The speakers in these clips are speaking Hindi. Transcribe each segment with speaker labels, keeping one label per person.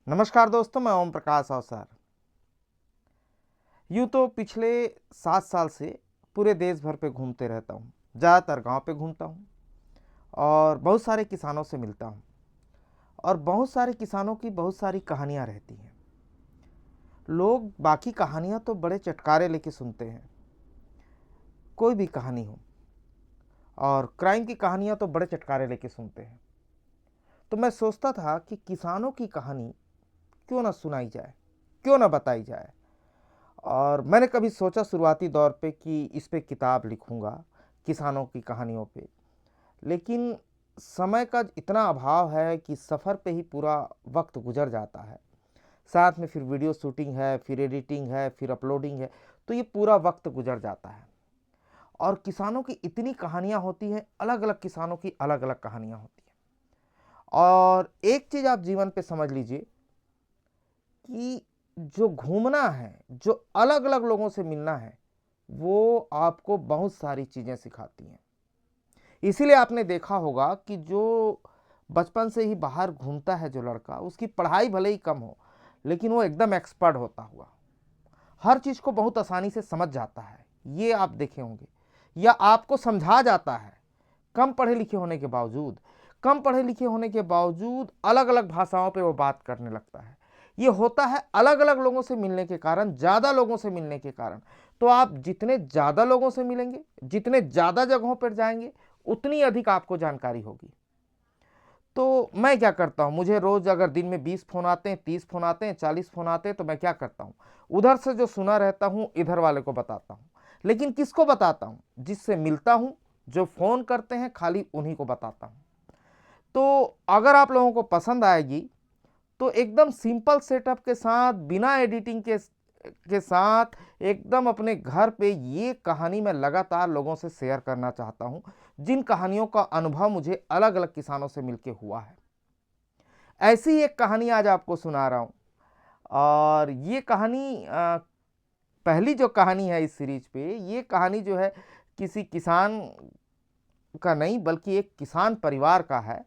Speaker 1: नमस्कार दोस्तों, मैं ओम प्रकाश अवसर। यूँ तो पिछले 7 साल से पूरे देश भर पे घूमते रहता हूँ। ज़्यादातर गांव पे घूमता हूँ और बहुत सारे किसानों से मिलता हूँ और बहुत सारे किसानों की बहुत सारी कहानियाँ रहती हैं। लोग बाकी कहानियाँ तो बड़े चटकारे लेके सुनते हैं, कोई भी कहानी हो, और क्राइम की कहानियाँ तो बड़े चटकारे लेके सुनते हैं। तो मैं सोचता था कि किसानों की कहानी क्यों ना सुनाई जाए, क्यों ना बताई जाए। और मैंने कभी सोचा शुरुआती दौर पे कि इस पे किताब लिखूंगा, किसानों की कहानियों पे। लेकिन समय का इतना अभाव है कि सफ़र पे ही पूरा वक्त गुजर जाता है। साथ में फिर वीडियो शूटिंग है, फिर एडिटिंग है, फिर अपलोडिंग है, तो ये पूरा वक्त गुजर जाता है। और किसानों की इतनी कहानियाँ होती हैं, अलग अलग किसानों की अलग अलग कहानियाँ होती हैं। और एक चीज़ आप जीवन पे समझ लीजिए कि जो घूमना है, जो अलग अलग लोगों से मिलना है, वो आपको बहुत सारी चीज़ें सिखाती हैं। इसीलिए आपने देखा होगा कि जो बचपन से ही बाहर घूमता है जो लड़का, उसकी पढ़ाई भले ही कम हो, लेकिन वो एकदम एक्सपर्ट होता हुआ हर चीज़ को बहुत आसानी से समझ जाता है। ये आप देखे होंगे, या आपको समझा जाता है। कम पढ़े लिखे होने के बावजूद, कम पढ़े लिखे होने के बावजूद अलग अलग भाषाओं पे वो बात करने लगता है। ये होता है अलग अलग लोगों से मिलने के कारण, ज़्यादा लोगों से मिलने के कारण। तो आप जितने ज़्यादा लोगों से मिलेंगे, जितने ज़्यादा जगहों पर जाएंगे, उतनी अधिक आपको जानकारी होगी। तो मैं क्या करता हूँ, मुझे रोज़ अगर दिन में 20 फ़ोन आते हैं, 30 फ़ोन आते हैं, 40 फ़ोन आते हैं, तो मैं क्या करता हूँ, उधर से जो सुना रहता हूँ इधर वाले को बताता हूँ। लेकिन किसको बताता हूँ? जिससे मिलता हूँ, जो फ़ोन करते हैं, खाली उन्हीं को बताता हूँ। तो अगर आप लोगों को पसंद आएगी तो एकदम सिंपल सेटअप के साथ, बिना एडिटिंग के साथ, एकदम अपने घर पे ये कहानी मैं लगातार लोगों से शेयर करना चाहता हूँ, जिन कहानियों का अनुभव मुझे अलग अलग किसानों से मिलके हुआ है। ऐसी ही एक कहानी आज आपको सुना रहा हूँ। और ये कहानी पहली जो कहानी है इस सीरीज पे, ये कहानी जो है किसी किसान का नहीं, बल्कि एक किसान परिवार का है।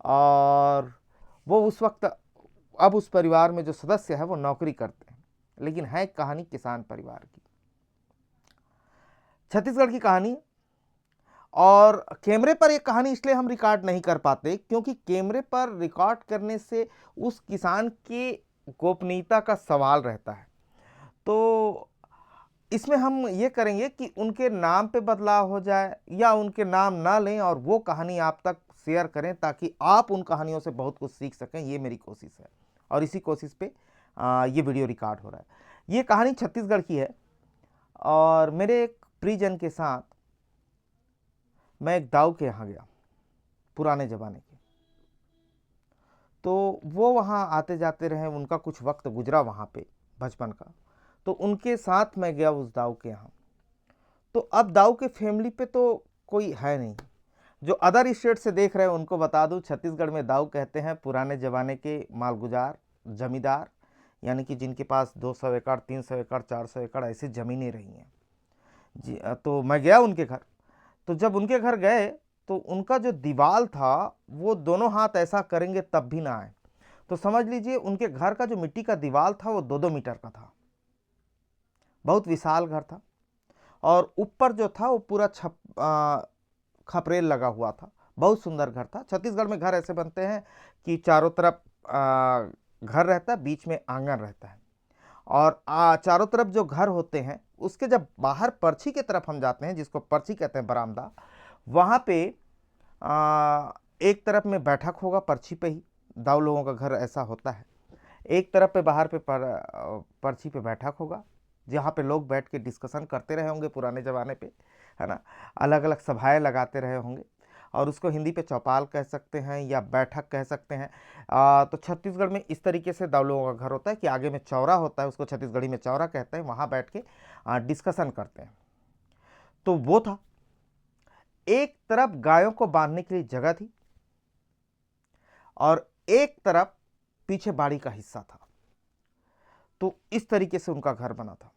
Speaker 1: और वो उस वक्त, अब उस परिवार में जो सदस्य है वो नौकरी करते हैं, लेकिन है कहानी किसान परिवार की, छत्तीसगढ़ की कहानी। और कैमरे पर एक कहानी इसलिए हम रिकॉर्ड नहीं कर पाते क्योंकि कैमरे पर रिकॉर्ड करने से उस किसान की गोपनीयता का सवाल रहता है। तो इसमें हम ये करेंगे कि उनके नाम पे बदलाव हो जाए या उनके नाम ना लें और वो कहानी आप तक शेयर करें, ताकि आप उन कहानियों से बहुत कुछ सीख सकें। ये मेरी कोशिश है और इसी कोशिश पे ये वीडियो रिकॉर्ड हो रहा है। ये कहानी छत्तीसगढ़ की है और मेरे एक परिजन के साथ मैं एक दाऊ के यहाँ गया, पुराने ज़माने के। तो वो वहाँ आते जाते रहे, उनका कुछ वक्त गुजरा वहाँ पे बचपन का। तो उनके साथ मैं गया उस दाऊ के यहाँ। तो अब दाऊ के फैमिली पे तो कोई है नहीं। जो अदर स्टेट से देख रहे हैं उनको बता दूं, छत्तीसगढ़ में दाऊ कहते हैं पुराने ज़माने के मालगुजार जमींदार, यानी कि जिनके पास 200 एकड़, 300 एकड़, 400 एकड़ ऐसी ज़मीनें रही हैं जी। तो मैं गया उनके घर। तो जब उनके घर गए तो उनका जो दीवाल था, वो दोनों हाथ ऐसा करेंगे तब भी ना आए। तो समझ लीजिए उनके घर का जो मिट्टी का दीवाल था वो 2-2 मीटर का था। बहुत विशाल घर था। और ऊपर जो था वो पूरा खपरेल लगा हुआ था। बहुत सुंदर घर था। छत्तीसगढ़ में घर ऐसे बनते हैं कि चारों तरफ घर रहता है, बीच में आंगन रहता है। और चारों तरफ जो घर होते हैं उसके जब बाहर पर्ची की तरफ हम जाते हैं, जिसको पर्ची कहते हैं, बरामदा, वहाँ पे एक तरफ में बैठक होगा पर्ची पे ही। दाऊ लोगों का घर ऐसा होता है। एक तरफ पे बाहर पे पर्ची पे बैठक होगा, जहाँ पे लोग बैठ के डिस्कशन करते रहे होंगे पुराने ज़माने पे, है ना। अलग अलग सभाएं लगाते रहे होंगे और उसको हिंदी पे चौपाल कह सकते हैं या बैठक कह सकते हैं। तो छत्तीसगढ़ में इस तरीके से दाऊ लोगों का घर होता है कि आगे में चौरा होता है, उसको छत्तीसगढ़ी में चौरा कहते हैं। वहाँ बैठ के डिस्कशन करते हैं। तो वो था। एक तरफ गायों को बांधने के लिए जगह थी और एक तरफ पीछे बाड़ी का हिस्सा था। तो इस तरीके से उनका घर बना था।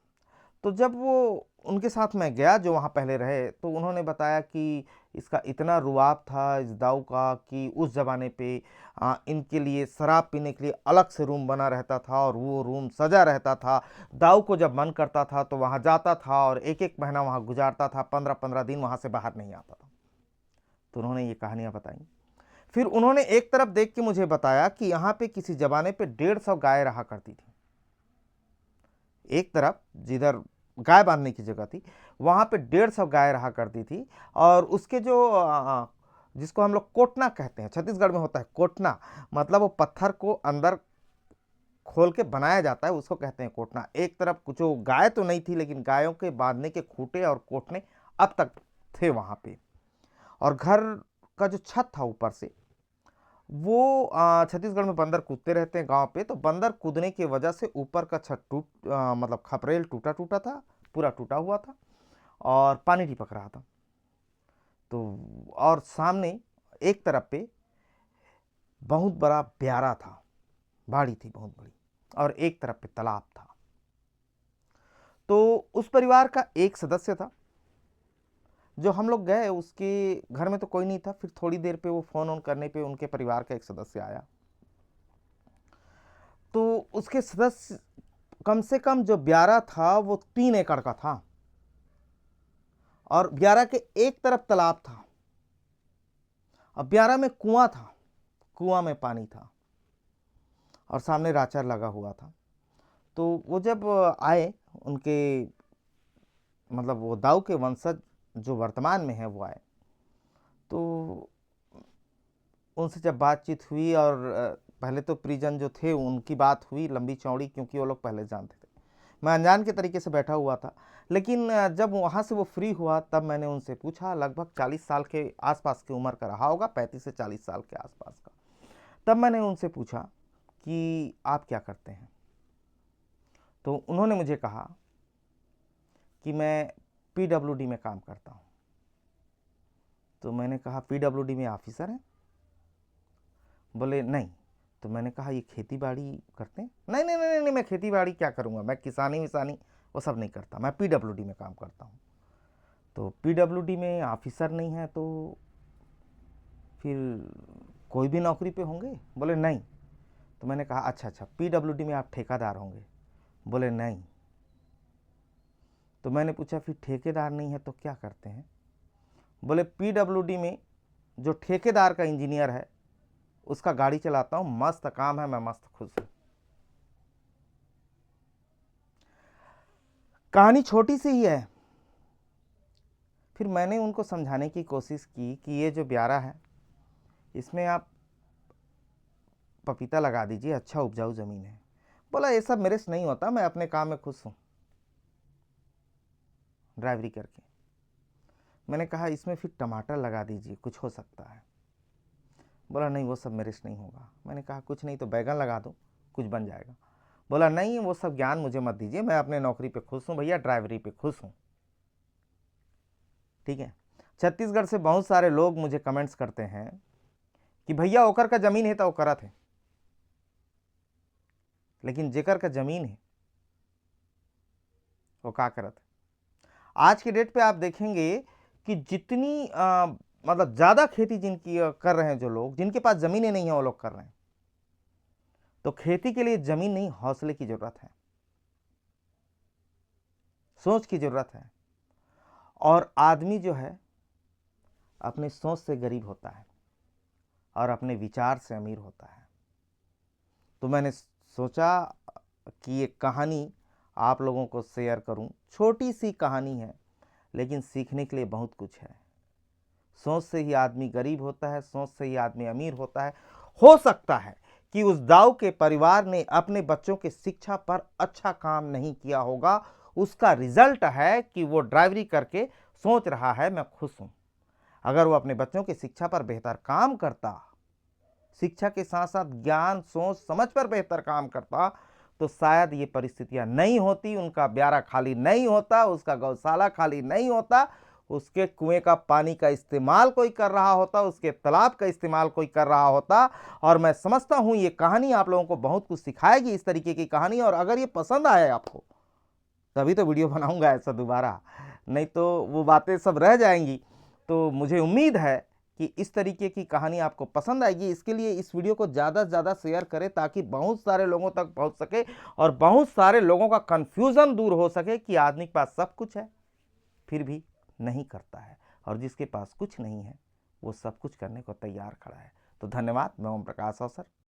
Speaker 1: तो जब वो उनके साथ मैं गया जो वहाँ पहले रहे, तो उन्होंने बताया कि इसका इतना रुआब था इस दाऊ का कि उस ज़माने पे इनके लिए शराब पीने के लिए अलग से रूम बना रहता था और वो रूम सजा रहता था। दाऊ को जब मन करता था तो वहाँ जाता था और एक एक महीना वहाँ गुजारता था, 15-15 दिन वहाँ से बाहर नहीं आता था। तो उन्होंने ये कहानियाँ बताई। फिर उन्होंने एक तरफ देख के मुझे बताया कि यहाँ पे किसी ज़माने पे 150 गाय रहा करती थी। एक तरफ जिधर गाय बांधने की जगह थी, वहाँ पे 150 गाय रहा करती थी। और उसके जो जिसको हम लोग कोटना कहते हैं, छत्तीसगढ़ में होता है कोटना, मतलब वो पत्थर को अंदर खोल के बनाया जाता है, उसको कहते हैं कोटना। एक तरफ कुछ गाय तो नहीं थी, लेकिन गायों के बांधने के खूंटे और कोटने अब तक थे वहाँ पे। और घर का जो छत था ऊपर से, वो छत्तीसगढ़ में बंदर कूदते रहते हैं गांव पे, तो बंदर कूदने की वजह से ऊपर का छत मतलब खपरेल टूटा टूटा था, पूरा टूटा हुआ था और पानी टिपक रहा था। तो और सामने एक तरफ पे बहुत बड़ा ब्यारा था, बाड़ी थी बहुत बड़ी, और एक तरफ पे तालाब था। तो उस परिवार का एक सदस्य था, जो हम लोग गए उसके घर में तो कोई नहीं था। फिर थोड़ी देर पे वो फ़ोन ऑन करने पे उनके परिवार का एक सदस्य आया। तो उसके सदस्य कम से कम जो ब्यारा था वो 3 एकड़ का था, और ब्यारा के एक तरफ तालाब था, और ब्यारा में कुआं था, कुआं में पानी था, और सामने राचर लगा हुआ था। तो वो जब आए, उनके मतलब वो दाऊ के वंशज जो वर्तमान में है वो आए, तो उनसे जब बातचीत हुई, और पहले तो परिजन जो थे उनकी बात हुई लंबी चौड़ी, क्योंकि वो लोग पहले जानते थे। मैं अनजान के तरीके से बैठा हुआ था, लेकिन जब वहाँ से वो फ्री हुआ तब मैंने उनसे पूछा, लगभग 40 साल के आसपास की उम्र का रहा होगा, 35 से 40 साल के आसपास का। तब मैंने उनसे पूछा कि आप क्या करते हैं। तो उन्होंने मुझे कहा कि मैं PWD में काम करता हूँ। तो मैंने कहा PWD में ऑफिसर हैं? बोले नहीं। तो मैंने कहा ये खेती बाड़ी करते हैं? नहीं नहीं नहीं नहीं, मैं खेती बाड़ी क्या करूँगा, मैं किसानी विसानी वो सब नहीं करता, मैं PWD में काम करता हूँ। तो PWD में ऑफिसर नहीं है तो फिर कोई भी नौकरी पे होंगे? बोले नहीं। तो मैंने कहा अच्छा अच्छा, PWD में आप ठेकेदार होंगे? बोले नहीं। तो मैंने पूछा फिर ठेकेदार नहीं है तो क्या करते हैं? बोले PWD में जो ठेकेदार का इंजीनियर है उसका गाड़ी चलाता हूँ, मस्त काम है, मैं मस्त खुश हूँ। कहानी छोटी सी ही है। फिर मैंने उनको समझाने की कोशिश की कि ये जो ब्यारा है इसमें आप पपीता लगा दीजिए, अच्छा उपजाऊ ज़मीन है। बोला ये सब मेरे से नहीं होता, मैं अपने काम में खुश हूँ ड्राइवरी करके। मैंने कहा इसमें फिर टमाटर लगा दीजिए, कुछ हो सकता है। बोला नहीं वो सब मेरे से नहीं होगा। मैंने कहा कुछ नहीं तो बैगन लगा दो, कुछ बन जाएगा। बोला नहीं वो सब ज्ञान मुझे मत दीजिए, मैं अपने नौकरी पे खुश हूँ भैया, ड्राइवरी पे खुश हूँ। ठीक है। छत्तीसगढ़ से बहुत सारे लोग मुझे कमेंट्स करते हैं कि भैया ओकर का जमीन है तो वो करत है, लेकिन जेकर का जमीन है वो का करत है। आज के डेट पे आप देखेंगे कि जितनी मतलब ज़्यादा खेती जिनकी कर रहे हैं, जो लोग जिनके पास ज़मीनें नहीं है वो लोग कर रहे हैं। तो खेती के लिए ज़मीन नहीं, हौसले की ज़रूरत है, सोच की ज़रूरत है। और आदमी जो है अपनी सोच से गरीब होता है और अपने विचार से अमीर होता है। तो मैंने सोचा कि ये कहानी आप लोगों को शेयर करूं। छोटी सी कहानी है, लेकिन सीखने के लिए बहुत कुछ है। सोच से ही आदमी गरीब होता है, सोच से ही आदमी अमीर होता है। हो सकता है कि उस दाऊ के परिवार ने अपने बच्चों की शिक्षा पर अच्छा काम नहीं किया होगा, उसका रिजल्ट है कि वो ड्राइवरी करके सोच रहा है मैं खुश हूं। अगर वो अपने बच्चों की शिक्षा पर बेहतर काम करता, शिक्षा के साथ साथ ज्ञान सोच समझ पर बेहतर काम करता, तो शायद ये परिस्थितियां नहीं होती, उनका ब्यारा खाली नहीं होता, उसका गौशाला खाली नहीं होता, उसके कुएं का पानी का इस्तेमाल कोई कर रहा होता, उसके तालाब का इस्तेमाल कोई कर रहा होता। और मैं समझता हूं ये कहानी आप लोगों को बहुत कुछ सिखाएगी, इस तरीके की कहानी। और अगर ये पसंद आए आपको तभी तो वीडियो बनाऊंगा ऐसा दोबारा, नहीं तो वो बातें सब रह जाएंगी। तो मुझे उम्मीद है कि इस तरीके की कहानी आपको पसंद आएगी। इसके लिए इस वीडियो को ज़्यादा से ज़्यादा शेयर करें ताकि बहुत सारे लोगों तक पहुंच सके और बहुत सारे लोगों का कन्फ्यूज़न दूर हो सके कि आदमी के पास सब कुछ है फिर भी नहीं करता है, और जिसके पास कुछ नहीं है वो सब कुछ करने को तैयार खड़ा है। तो धन्यवाद। मैं ओम प्रकाश अवसर।